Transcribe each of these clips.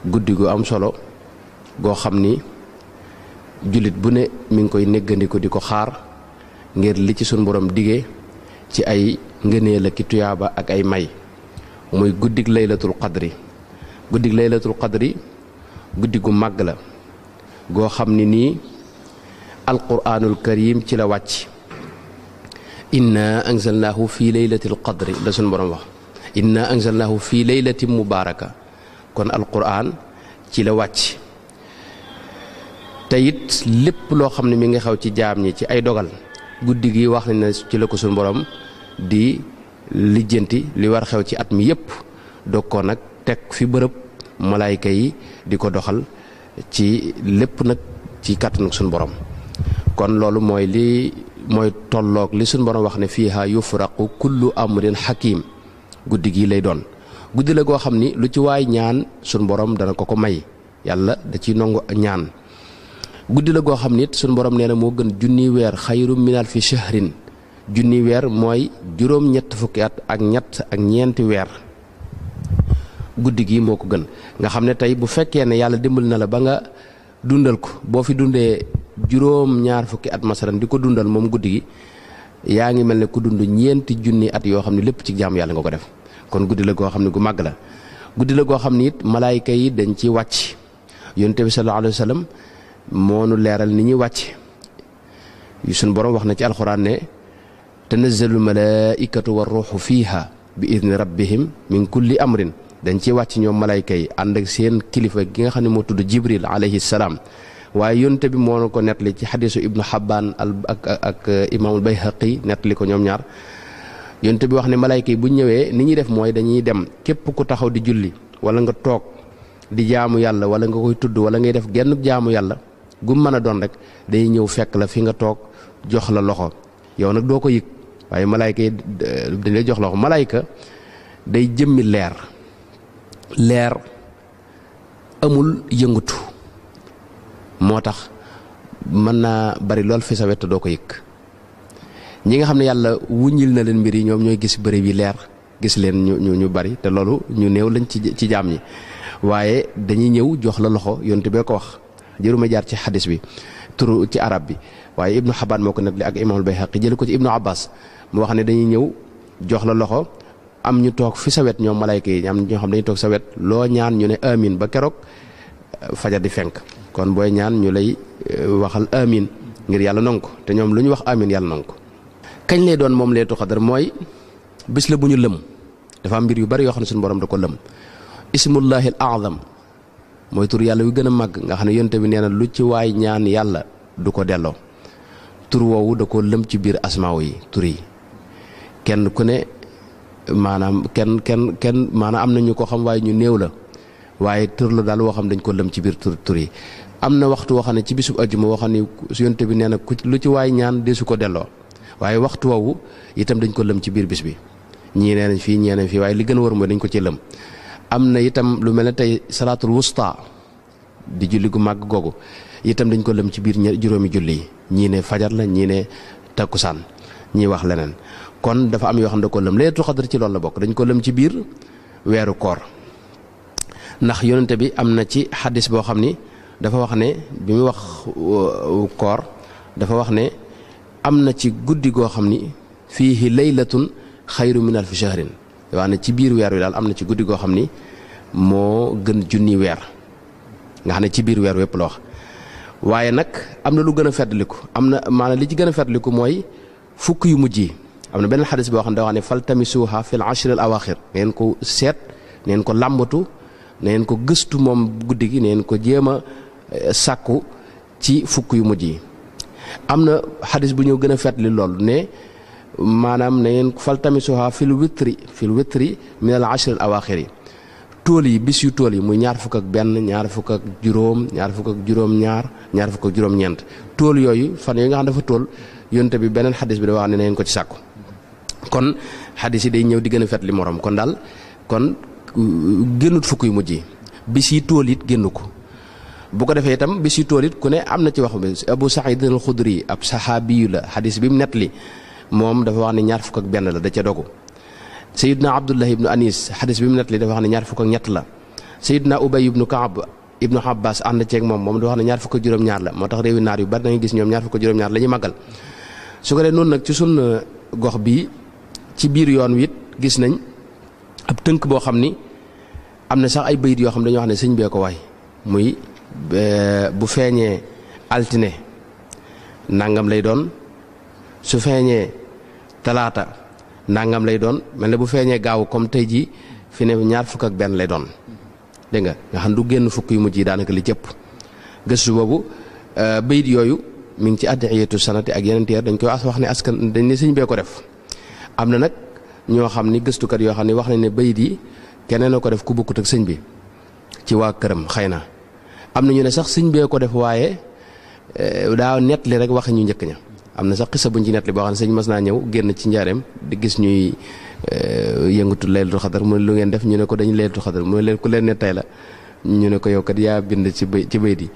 guddi gu am solo goo xam ni jullit bu ne mi ngi koy néggandiku di ko xaar ngir li ci sunu borom digee ci ay ngëneel ak tuyaaba ak ay may muy guddig laylatul qadri. guddig laylatul qadri guddi gu màgg la goo xam ni nii alquraanul karim ci la wàcc. inna anzalnaahu fi laylatil qadri la sunu borom wax inna anzalnaahu fi laylatin mubaaraka kon alquraan ci la wàcc. te it lépp loo xam ne mi ngi xew ci jaam ñi ci ay dogal guddi gi wax nañ ne ci la ko sunu borom di lijjanti li war xew ci at mi yépp doog ko nag teg fi bërëb malaayka yi di ko doxal ci lépp nag ci kàttanu sunu borom. kon loolu mooy tolloog li sunu borom wax ne fiiha yufraqu kullu amrin hakim guddi gi lay doon. guddi la goo xam ni lu ci waay ñaan sunu borom dana ko may yàlla da ciy nangu ñaan. guddi la goo xam ni it sunu borom nee na moo gën junni weer xayru min alfi shahrin junni weer mooy juróom-ñett fukki at ak ñett ak ñeenti weer. guddi gi moo ko gën nga xam ne tey bu fekkee ne yàlla dimbal na la ba nga dundal ko boo fi dundee juróom-ñaar fukki at masalan di ko dundal moom guddi gi yaa ngi mel ne ku dund ñeenti junni at yoo xam ne lépp ci jaamu yàlla nga ko def. kon guddi la goo xam ne gu màgg la guddi la goo xam ne it malaayka yi dañ ci wàcc. yonent bi sallallahu alayhi wa sallam moo nu leeral ni ñuy wàcc suñu borom wax na ci alxuraan ne tanazzalu malaaikatu war ruuxu fiiha bi idni rabbihim min kulli amrin dañ ci wàcc ñoom malaayka yi ànd ak seen kilifa gi nga xam ne moo tudd Jibril alayhi salaam. waaye yonte bi moo na ko nettali ci xadiisu ibnu Xabbaan ak imaamul Bayhaqi nettali ko ñoom ñaar. yonte bi wax ne malaayka yi bu ñëwee ni ñuy def mooy dañuy dem képp ku taxaw di julli wala nga toog di jaamu yàlla wala nga koy tudd wala ngay def genn jaamu yàlla gum mën a doon rek day ñëw fekk la fi nga toog jox la loxo yow nag doo ko yëg waaye malaayka yi dañ lay jox loxo. malaayka day jëmmi leer amul yëngatu moo tax mën naa bari lool fi sa wet doo ko yëg. ñi nga xam ne yàlla wuññil na leen mbir yi ñoom ñooy gis bërëb yi leer gis leen ñu bari te loolu ñu néew lañ ci jaam ñi waaye dañuy ñëw jox la loxo yonte bee ko wax jëruma jaar ci xadis bi turu ci arab bi waaye ibnu Xabbaan moo ko nettali ak imaamul Bayhaqi jële ko ci ibnu Abbas mu wax ne dañuy ñëw jox la loxo am ñu toog fi sa wet ñoom malayka yi am ñoo xam dañuy toog sa wet loo ñaan ñu ne amin ba keroog fajar di fenk. kon booy ñaan ñu lay waxal amin ngir yàlla nangu ko te ñoom lu ñu wax amin yàlla nangu ko. kañ lay doon moom laylatul qadr mooy bis la bu ñu lëm dafa am mbir yu bari yoo xam ne suñu borom da ko lëm. ismullahi al azam mooy tur yàlla yu gën a màgg nga xam ne yonte bi nee na lu ci waay ñaan yàlla du ko delloo. tur woowu da ko lëm ci biir asmaaw yi tur yi kenn ku ne maanaam kenn maanaam am na ñu ko xam waaye ñu néew la waaye tur la daal woo xam dañ ko lëm ci biir tur yi. am na waxtu woo xam ne ci bisub ajjuma woo xam ne yonte bi nee na lu ci waay ñaan deesu ko delloo waaye waxtu woowu itam dañ ko lëm ci biir bis bi ñii nee nañ fii ñee nañ fii waaye li gën a war mooy dañ ko ci lëm. am na itam lu mel ne tey salaatul wusta di julli gu màgg googu itam dañ ko lëm ci biir juróomi julli yi ñii ne fajar la ñii ne takkusaan ñii wax leneen. kon dafa am yoo xam ne da ko lëm laylatul qadr ci loolu la bokk dañ ko lëm ci biir weeru koor ndax yonente bi am na ci xaddis boo xam ni dafa wax ne bi mu wax koor dafa wax ne am na ci guddi goo xam ni fiihi laylatun xayru min alfi shahrin wax ne ci biir weer wi daal am na ci guddi goo xam ni moo gën junni weer nga xam ne ci biir weer wépp la wax. waaye nag am na lu gën a feddliku am na maanaam li ci gën a feddliku mooy fukk yu mujj yi am na benn xadis boo xam ne da wax ne faltamisuha fil ashr al awaxir ngeen ko seet ngeen ko làmbatu ngeen ko gëstu moom guddi gi ngeen ko jéem a sàkku ci fukk yu mujj yi. am na xadis bu ñëw gën a feetli lool ne maanaam na ngeen faltamisuha fil witri min al ashr al awaxir yi tool yi bis yu tool yi muy ñaar fukk ak benn ñaar fukk ak juróom ñaar fukk ak juróom-ñaar ñaar fukk ak juróom-ñeent tool yooyu fan yooyu nga xam dafa tool yonte bi beneen xadis bi da wax ne na ngeen ko ci sàkku. kon xadis yi day ñëw di gën a fet li morom kon daal kon génnut fukk yu mujj yi bis yi tool it génn ko bu ko defee itam bis yi tool it ku ne am na ci wax bi Abu Saïd al Xudri ab saxaabiyu la xadis bi mu nettali moom dafa wax ne ñaar fukk ak benn la da ca dogu. Sayyidna Abdullah ibnu Anis xadis bi mu nettali dafa wax ne ñaar fukk ak ñett la. Sayyidina Ubay ibnu Kaab ibnu Abbas ànd ceeg moom di wax ne ñaar fukk ak juróom-ñaar la moo tax réewi naar yu bari da ngay gis ñoom ñaar fukk ak juróom-ñaar la ñuy màggal. su ko dee noonu nag ci sun gox bii ci biir yoon wi it gis nañ ab tënk boo xam ni am na sax ay bayit yoo xam ne dañoo wax ne sëñ bee ko waay muy bu feeñee altine nangam lay doon su feeñee talaata nangam lay doon mel ne bu feeñee gaaw comme tey jii fi ne ñaar fukk ak benn lay doon dégg nga xam du génn fukk yu mujj yi daanaka li jëpp gëstu boobu bayit yooyu mi ngi ci adiyatu sanati ak yeneen teer dañ koy wax ne askan dañ ne sëñ bee ko def. am na nag ñoo xam ni gëstukat yoo xam ne wax nañ ne bayit yi keneen a ko def ku bokkut ak sëñ bi ci waa këram xëy na am na ñu ne sax sëñ bee ko def waaye daa nett li rek waxe ñu njëkk ña am na sax xisa buñ ci nett li boo xam ne sëñ mas naa ñëw génn ci njaareem di gis ñuy yëngatu laylatul xadar mu ne lu ngeen def ñu ne ko dañu laylatul xadar mu ne leen ku leen ne tey la ñu ne ko yow kat yaa bind ci bayit yi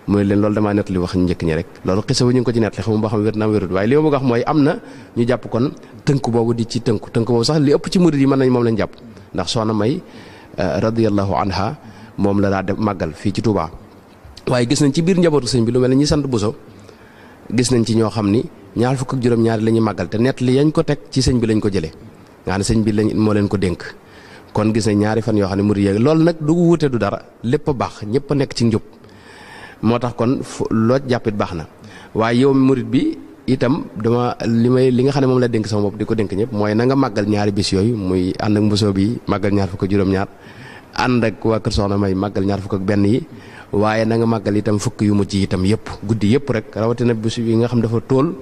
mu ne leen loolu damaa nett li wax ñu njëkk ñi rek loolu xisa bu ñu ngi ko ci nett li xam boo xam wér naam wérut waaye li ma bëgg a wax mooy am na ñu jàpp kon tënk boobu di ci tënk boobu sax li ëpp ci murid yi mën nañ moom lañ jàpp ndax soxna May radiyallahu anha moom la daa def màggal fii ci Touba. waaye gis nañ ci biir njabootu sëñ bi lu mel ne ñi sant Buso gis nañ ci ñoo xam ni ñaar fukk ak juróom-ñaari la ñuy màggal te nett li yañ ko teg ci sëñ bi lañ ko jëlee nga xam ne sëñ bi lañ moo leen ko dénk kon gis nañ ñaari fan yoo xam ne murid yi loolu nag du wuute du dara lépp a baax ñëpp a nekk ci njub moo tax kon loo jàppit baax na waaye yow murid bi itam dama li nga xam ne moom la dénk sama bopp di ko dénk ñëpp mooy na nga màggal ñaari bis yooyu muy ànd ak mbosoo bi màggal ñaar fukk ak juróom-ñaar ànd ak waa kër Soxna May màggal ñaar fukk ak benn yi waaye na nga màggal itam fukk yu mujj itam yëpp guddi yëpp rek rawatina bis yi nga xam dafa tóol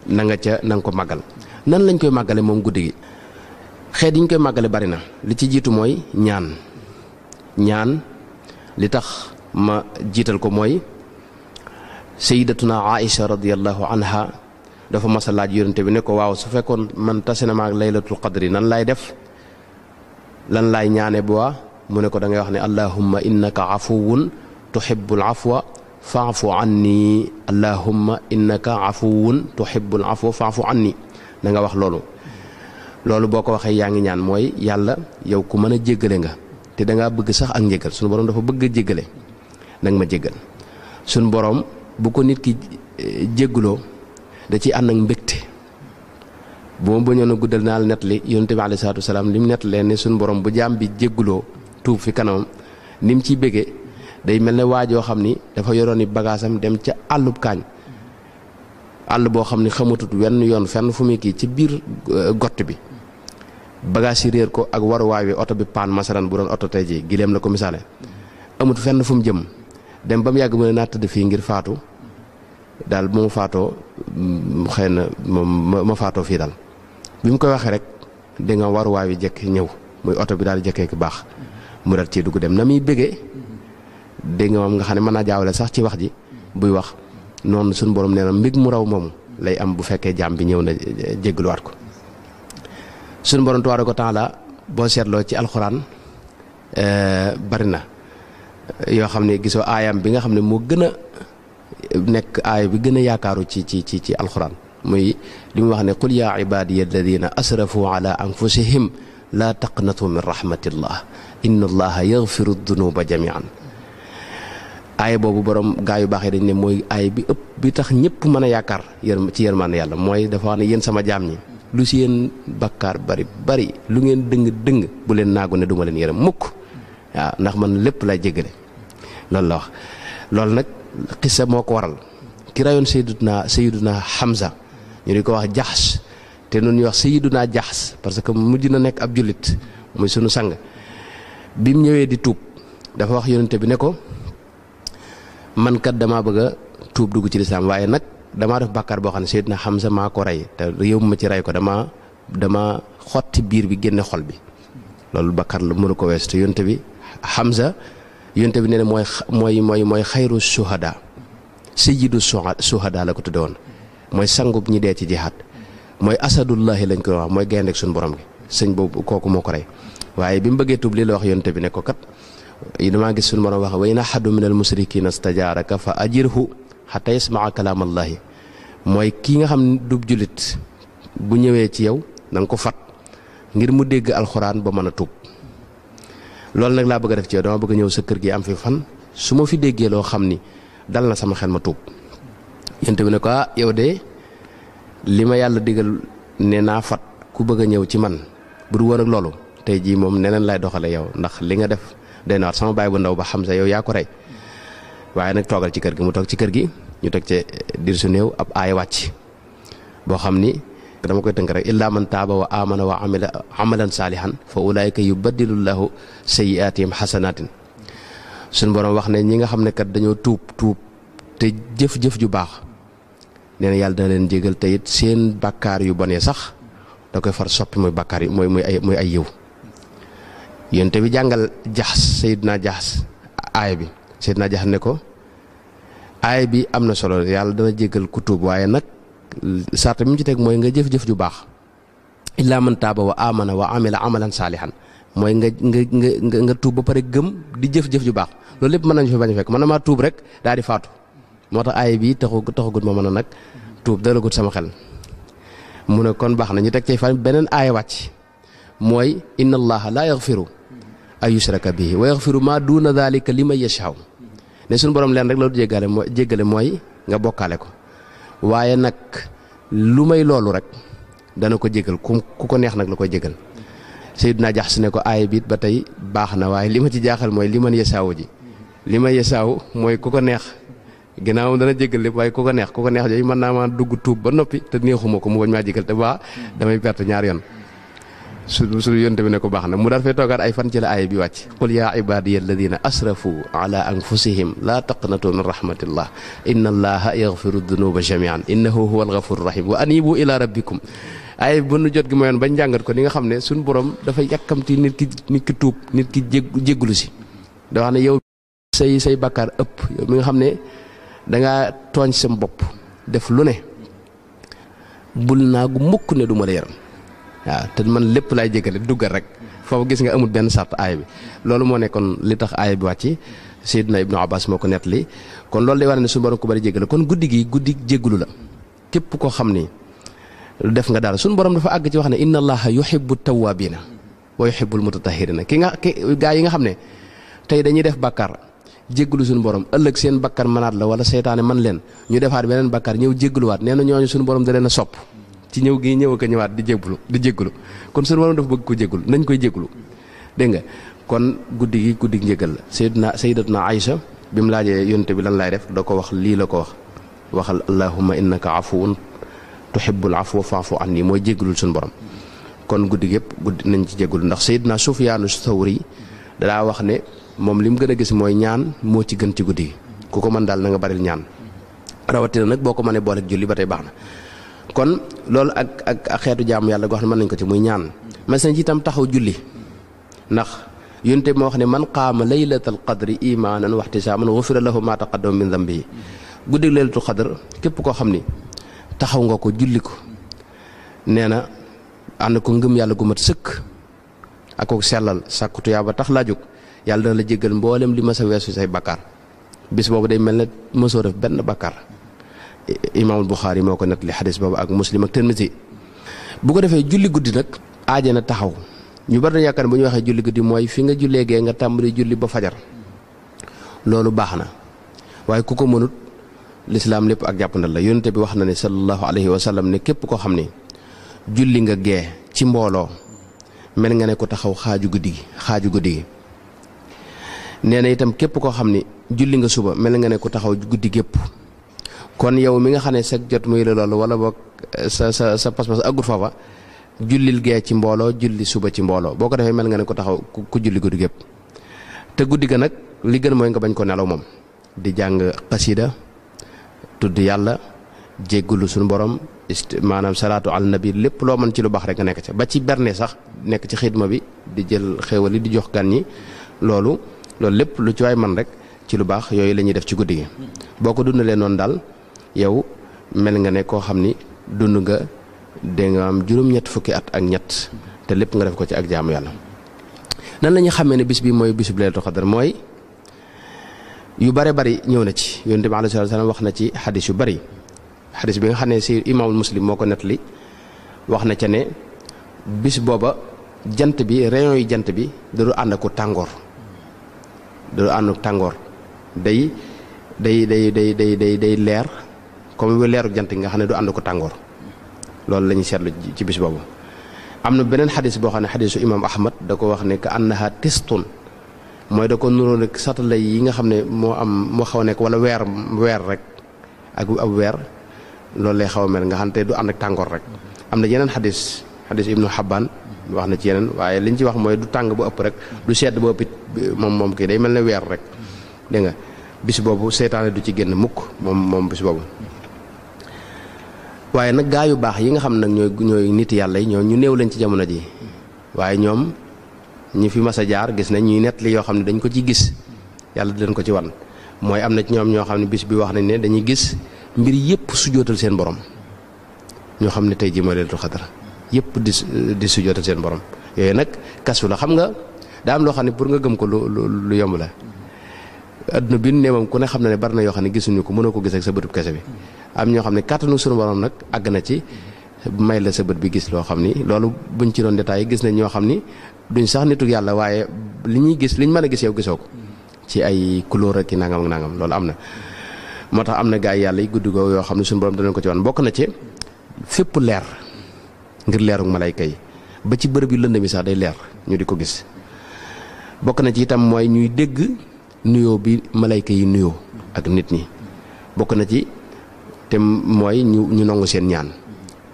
na nga ko màggal. nan lañ koy màggale moom guddi gi xeet yi ñu koy màggale bari na li ci jiitu mooy ñaan li tax ma jiital ko mooy sayyidatuna Aïcha radiyallahu anha dafa mas a laaj yonente bi ne ko waaw su fekkoon man tase na ma ak laylatul qadri nan laay def lan laay ñaane bu waa mu ne ko da ngay wax ne allahumma innaka afuwun tuhibbul afwa fa'fu anni allahumma innaka afuwun tuhibbul afwa fa'fu anni da nga wax loolu boo ko waxee yaa ngi ñaan mooy yàlla yow ku mën a jéggale nga te da ngaa bëgg sax ak njéggal suñu borom dafa bëgg a jéggale nag ma jéggal suñu borom bu ko nit ki jégguloo da ciy ànd ak mbégte bu ma bañoon a guddal naa la nettali yonent bi alayhi salaatu wasalaam li mu nettalee ne suñu borom bu jaam bi jégguloo tuub fi kanamam ni mu ciy béggee day mel ne waajoo xam ni dafa yoroon i bagaasam dem ca àllub kaañ àll boo xam ni xamatut wenn yoon fenn fu muy kii ci biir gott bi bagaas yi réer ko ak waruwaay wi oto bi paan masaran bu doon oto tey ji gileem la ko misaale amut fenn fu mu jëm dem ba mu yàgg mu ne naa tëdd fii ngir faatu daal bu ma faatoo xëy na ma faatoo fii daal bi mu koy waxee rek di nga waruwaay wi jekk ñëw muy oto bi daal jekkee ki baax mu dal ci dugg dem na muy bëggee dégg nga moom nga xam ne mën naa jaawale sax ci wax ji buy wax noonu suñu borom nee na mbég mu raw moomu lay am bu fekkee jaam bi ñëw na jéggaluwaat ko suñu borom tabaaraka wa taala boo seetloo ci alxuraan bari na yoo xam ne gisoo aayam bi nga xam ne moo gën a nekk aaya bi gën a yaakaaru ci alxuraan muy li mu wax ne qul yaa ibaadiya alladina asrafu ala anfusihim laa taqnatu min rahmatillah inna allaha yaghfiru dunuba jamian aaya boobu borom gaa yu baax yi dañ ne mooy aaya bi ëpp bi tax ñëpp mën a yaakaar ci yërmande yàlla mooy dafa wax ne yéen sama jaam ñi lu si yéen bakkaar bari lu ngeen dëng bu leen naagu ne duma leen yërëm mukk waaw ndax man lépp lay jéggale loolu la wax loolu nag xissa moo ko waral ki rayoon sayyiduna Hamza ñu di ko wax Jaxs te nun ñu wax sayyiduna Jaxs parce que mujj na nekk ab jullit muy sunu sang bi mu ñëwee di tuub dafa wax yonente bi ne ko man kat damaa bëgg a tuub dugg ci lislaam waaye nag damaa def bàkkaar boo xam ne sayyiduna Hamza maa ko rey te yow ma ci rey ko dama xotti biir bi génne xol bi loolu bàkkaar la mënu ko wees te yonente bi Hamza yonte bi nee na mooy xayru suhada sayyidu suhada la ko tudde woon mooy sangub ñi dee ci jihaad mooy asadullahi lañ koy wax mooy gaynde ak suñu borom gi sëñ boobu kooku moo ko rey waaye bi mu bëggee tuub lii la wax yonte bi ne ko kat damaa gis suñu borom wax wa in ahadu min al musrikina stajaaraka fa ajirhu xata yasmaa kalaamallahi mooy kii nga xam ne du jullit bu ñëwee ci yow na nga ko fat ngir mu dégg alxuraan ba mën a tuub loolu nag laa bëgg a def ci yow dama bëgg a ñëw sa kër gi am fi fan su ma fi déggee loo xam ni dal na sama xel ma tuub yonent bi ne ko yow de li ma yàlla digal ne naa fat ku bëgg a ñëw ci man bu du woon ak loolu tey jii moom neneen lay doxale yow ndax li nga def day naat sama baay bu ndaw ba Hamza yow yaa ko rey waaye nag toogal ci kër gi mu toog ci kër gi ñu teg ci diir su néew ab aaya wàcc boo xam ni dama koy tënk rek illaa man taaba wa amana wa amila amalan saalihan fa ulaayika yubaddilu llahu sayyi'aatihim xasanaatin suñu borom wax ne ñi nga xam ne kat dañoo tuub te jëf-jëf ju baax nee na yàlla dana leen jégal te it seen bakkaar yu bonee sax da koy far soppi mooy bakkaar yi mooy ay yiw yéen te bi jàngal Jaxs Seydina Jaxs aaya bi Seydina Jaxs ne ko aaya bi am na solo yàlla dana jégal ku tuub waaye nag sarta bi mu ci teg mooy nga jëf-jëf ju baax illaa man taaba wa amana wa amila amalan saalihan mooy nga tuub ba pare gëm di jëf-jëf ju baax loolu lépp mën nañu fi bañ a fekk mën na maa tuub rek daal di faatu moo tax aaya bi taxagut ma mën a nag tuub dalagut sama xel mu ne kon baax na ñu teg cay fan beneen aaya wàcc mooy inna allaha laa yaxfiru ay yushraka bihi wa yaxfiru ma duuna dalika liman yashaa ne suñu borom leen rek loolu jéggale mooy nga bokkaale ko waaye nag lu may loolu rek dana ko jégal ku ko neex nag la koy jégal Seydina Jaxs ne ko aaya biit ba tey baax na waaye li ma ci jaaxal mooy liman yashaa ji liman yashaa mooy ku ko neex ginnaaw dana jégal lépp waaye ku ko neex jooyu mën naa maa dugg tuub ba noppi te neexuma ko mu bañ maa jégal te baa damay perte ñaar yoon su yonte bi ne ko baax na mu daal fay toogaat ay fan ci la aaya bi wàcc qul yaa ibaadiya alladina asrafu ala anfusihim laa taqnatu min rahmatillah inna allaha yaxfiru dunuba jamian innahu huwa alghafuru rahim wa anibu ila rabbikum aaya bi ba nu jot gi mooyoon bañ jàngat ko ni nga xam ne suñu borom dafa yàkkamti nit ki tuub nit ki jéggulu si da wax ne yow say bakkaar ëpp yow mi nga xam ne dangaa tooñ sam bopp def lu ne bul naa gu mukk ne du ma la yaram waaw te man lépp laay jégale duggal rek foofu gis nga amul benn sart aaya bi loolu moo nekkoon li tax aaya bi wàcc Seydina Ibnu Abbas moo ko nettali kon loolu day war ne suñu borom ko bari jégale kon guddi jéggulu la képp koo xam ni def nga daal suñu borom dafa àgg ci wax ne inna allaha yuhibbu tawwabina wa yuhibbul mutatahhirina gaa yi nga xam ne tey dañuy def bàkkaar jéggulu suñu borom ëllëg seen bakkar mënaat la wala seytaane man leen ñu defaat beneen bakkar ñëw jégguluwaat nee na ñooñu suñu borom da leen a sopp ci ñëw gi ñëw ak ñëwaat di jéggulu kon suñu borom dafa bëgg ko jéggulu nañ koy jéggulu dégg nga kon guddi njéggal la sayyidatuna Aïcha bi mu laajee yonte bi lan laay def da ko wax lii la ko wax waxal allahumma innaka afuwun tuhibbul afwa fa'fu anni mooy jéggulul suñu borom kon guddi nañ ci jéggulu ndax sayyidna Sufyaanu Thawri daa wax ne moom li mu gën a gis mooy ñaan moo ci gën ci guddi gi ku ko mën daal na nga baril ñaan rawatina nag boo ko mënee boole ak julli ba tey baax na kon loolu ak xeetu jaamu yàlla goo xam ne mën nañ ko ci muy ñaan mas nañ ci itam taxaw julli ndax yonte moo wax ne man qaama laylatal qadri imaanan wa ihtisaaban ghufira lahu ma taqaddama min dhanbihi guddi laylatul qadr képp koo xam ni taxaw nga ko julli ko nee na ànd ko ngëm yàlla gu mat sëkk ak ko sellal sàkku tuyaaba tax laa jóg yàlla dana la jéggal mboolem li ma sa weesu say bakkaar bis boobu day mel ne mësoo def benn bakkaar imaamul Buxaari moo ko nettali xadis boobu ak Muslim ak Tirmisi bu ko defee julli guddi nag aaje na taxaw ñu bari na yaakaar ne bu ñu waxee julli guddi mooy fi nga jullee gee nga tàmbali julli ba fajar loolu baax na waaye ku ko mënut lislaam lépp ak jàppandal la yonente bi wax na ne sallallahu alayhi wa sallam ne képp koo xam ne julli nga gee ci mbooloo mel nga ne ko taxaw xaaju guddi gi nee na itam képp koo xam ni julli nga suba mel nga ne ko taxaw guddi gépp kon yow mi nga xam ne sag jot muy la loolu wala boog sa pas-pas aggut foofa jullil gee ci mbooloo julli suba ci mbooloo boo ko defee mel nga ne ko taxaw ku julli guddi gépp te guddi ga nag li gën mooy nga bañ ko nelaw moom di jàng xasida tudd yàlla jéggulu suñu borom maanaam salaatu al nabi lépp loo mën ci lu baax rek nga nekk ca ba ci berne sax nekk ci xidma bi di jël xéewal yi di jox gan ñi loolu lépp lu ci waay man rek ci lu baax yooyu la ñuy def ci guddi gi boo ko dundalee noonu daal yow mel nga ne koo xam ni dund nga dégg nga am juróom-ñett fukki at ak ñett te lépp nga def ko ci ak jaamu yàlla. nan la ñuy xamee ne bis bi mooy bisub laylatul qadr mooy yu bare bari ñëw na ci yonent bi alayhi salaam wax na ci xadis yu bari xadis bi nga xam ne si imaamul Muslim moo ko nettali wax na ca ne bis booba jant bi rayon yi jant bi da du ànd ak tàngoor da du ànd ak tàngoor day leer comme leeru jant nga xam ne du ànd ko tàngoor loolu la ñuy seetlu ci bis boobu. am na beneen xadis boo xam ne xadisu imam ahmad da ko wax ne ka annaha tistun mooy da ko nuroo rek satala yi nga xam ne moo xaw a nekk wala weer rek ak ab weer loolu lay xaw a mel nga xam te du ànd ak tàngoor rek. am na yeneen xadis ibnu Xabbaan wax na ci yeneen waaye liñ ci wax mooy du tàng bu ëpp rek du sedd bu ëpp it moom kii day mel ne weer rek dégg nga bis boobu seytaane du ci génn mukk moom bis boobu. waaye nag gaa yu baax yi nga xam nag ñooy nit yàlla yi ñoo ñu néew lañ ci jamono ji waaye ñoom ñi fi mas a jaar gis nañ ñuy nettali yoo xam ne dañ ko ci gis yàlla di leen ko ci wan mooy am na ci ñoom ñoo xam ne bis bi wax nañ ne dañuy gis mbir yépp sujjóotal seen borom ñoo xam ne tey jii mooy Laylatul Qadr yépp di sujjóotal seen borom yooyu nag kasu la xam nga daa am loo xam ne pour nga gëm ko lu yomb la adduna bi ne moom ku ne xam na ne bari na yoo xam ne gisuñu ko mënoo ko gis ak sa bëtub kese bi am ñoo xam ne kàttanu sunu borom nag àgg na ci may la sa bët bi gis loo xam ni loolu buñ ci doon détaillé gis nañ ñoo xam ni duñ sax nituk yàlla waaye li ñuy gis liñ mën a gis yow gisoo ko ci ay couleur ak i nangam ak nangam loolu am na. moo tax am na gaa yi yàlla yi guddi googu yoo xam ne suñu borom danañ ko ci wan bokk na ci fépp leer ngir leeruk malayka yi ba ci bërëb yu lëndëm yi sax day leer ñu di ko gis. bokk na ci itam mooy ñuy dégg nuyoo bi malayka yi nuyoo ak nit ñi bokk na ci te mooy ñu nangu seen ñaan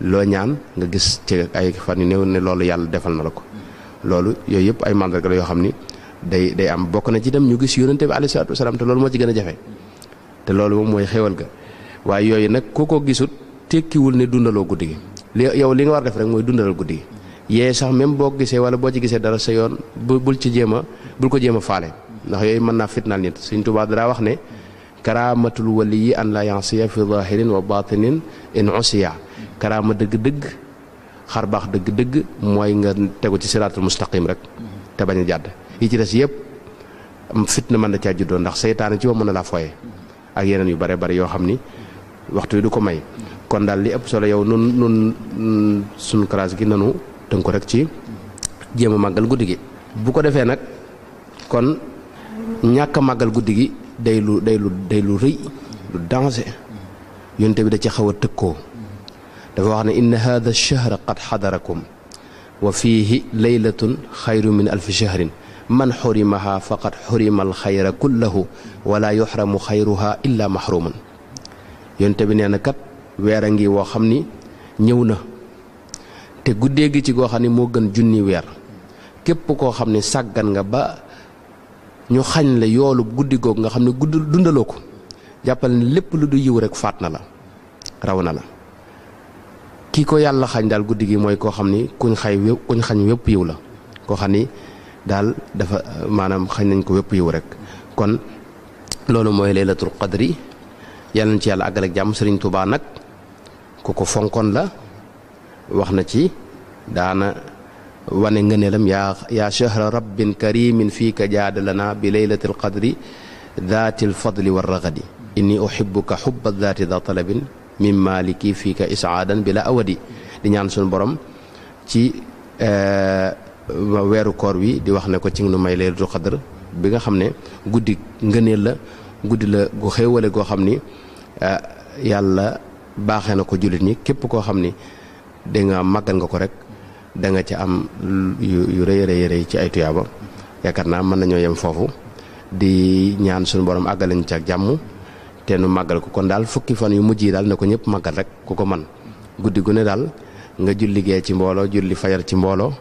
loo ñaan nga gis ci ay fan yu néew ne loolu yàlla defal na la ko loolu yooyu yëpp ay mandarga la yoo xam ni day am bokk na ci itam ñu gis yonente bi alayhi salaatu wasalaam te loolu moo ci gën a jafe te loolu moom mooy xéwal ga waaye yooyu nag ku ko gisut tekkiwul ne dundaloo guddi gi yow li nga war def rek mooy dundalal guddi gi yee sax même boo gisee wala boo ci gisee dara sa yoon bul ko jéem a faale ndax yooyu mën naa fitnaal nit Sëriñ Tuubaa dara wax ne karaamatul waliyi an la yansiya fi zahirin wa batinin in usiya karaama dëgg-dëgg xar baax dëgg-dëgg mooy nga tegu ci siraatul mustaqim rek te bañ a jàdd yi ci des yëpp fitna mën na caa juddoo ndax seytaane ci wa mën na laa foye ak yeneen yu bare bari yoo xam ni waxtu yi du ko may kon daal li ëpp solo yow nun suñu classe gi nanu tënku rek ci jéem a màggal guddi gi bu ko defee nag kon ñàkk a màggal guddi gi day lu rëy lu danger yonte bi da ci xaw a tëkkoo dafa wax ne inna hada ash-shahra qad xadarakum wa fiihi laylatun xayru min alfi shahrin man xurimaha faqad xurima alxayra kullahu wala yuxramu xayruha illa maxruman yonte bi nee na kat weer a ngi woo xam ni ñëw na te guddee gi ci goo xam ni moo gën junni weer képp koo xam ne sàggan nga ba ñu xañ la yoolu guddi googu nga xam ne dundaloo ko jàppal ne lépp lu du yiw rek faat na la raw na la kii ko yàlla xañ daal guddi gi mooy koo xam ni kuñ xañ wépp yiw la koo xam ni daal dafa maanaam xañ nañ ko wépp yiw rek kon loolu mooy laylatul qadri yàlla na ci yàlla àggal ak jàmm. Sëriñ Tuubaa nag ku ko fonkoon la wax na ci daana wane ngëneelam yaa shahra rabbin karimin fiika jaadalana bi laylatil qadri daatil fadli war ragadi inni uhibbuka hubba daati da talabin min maliki fiika isaadan bila awadi di ñaan suñu borom ci weeru koor wi di wax ne ko ci nu may laylatul qadr bi nga xam ne guddi ngëneel la guddi la gu xéewale goo xam ni yàlla baaxee na ko jullit ñi képp koo xam ni da nga màggal nga ko rek da nga ca am yu rëy ci ay tuyaaba yaakaar naa mën nañoo yem foofu di ñaan suñu borom àggalañ ci ak jàmm te nu màggal ko kon daal fukki fan yu mujj yi daal ne ko ñëpp màggal rek ku ko man guddi gu ne daal nga julli gee ci mbooloo julli fajar ci mbooloo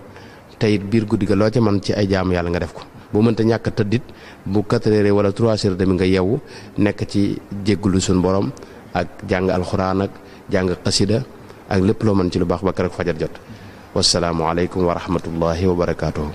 te it biir guddi ga loo ca man ci ay jaamu yàlla nga def ko bu mënta ñàkk tëddit bu 4 heures wala 3 heures demi nga yeewu nekk ci jéggulu suñu borom ak jàng alxuraan ak jàng xasida ak lépp loo mën ci lu baax ba keroog fajar jot wasalaamu aleykum wa rahmatullahi wa barakaatuhu